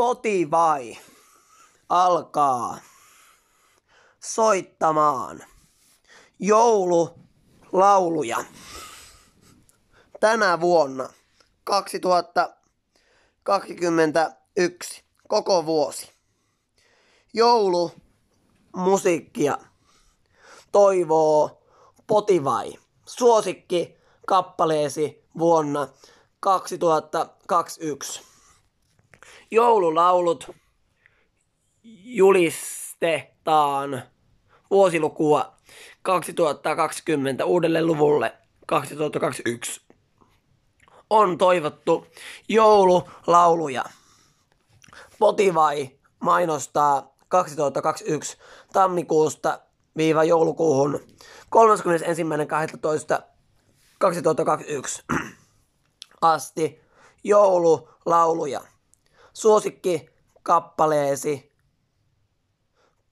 Spotify alkaa soittamaan joululauluja tänä vuonna 2021 koko vuosi. Joulumusiikkia toivoo Spotify. Suosikki kappaleesi vuonna 2021. Joululaulut julistetaan vuosilukua 2020 uudelle luvulle 2021. On toivottu joululauluja. Spotify mainostaa 2021 tammikuusta joulukuuhun 31.12.2021 asti joululauluja. Suosikki kappaleesi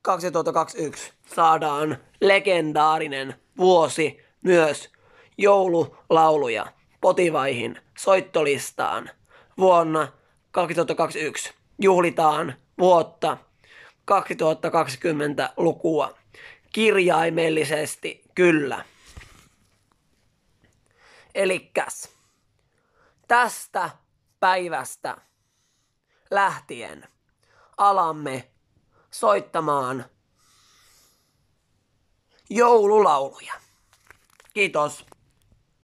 2021 saadaan legendaarinen vuosi myös joululauluja Spotifyhin soittolistaan. Vuonna 2021 juhlitaan vuotta 2020 lukua kirjaimellisesti kyllä. Elikkäs tästä päivästä lähtien alamme soittamaan joululauluja. Kiitos.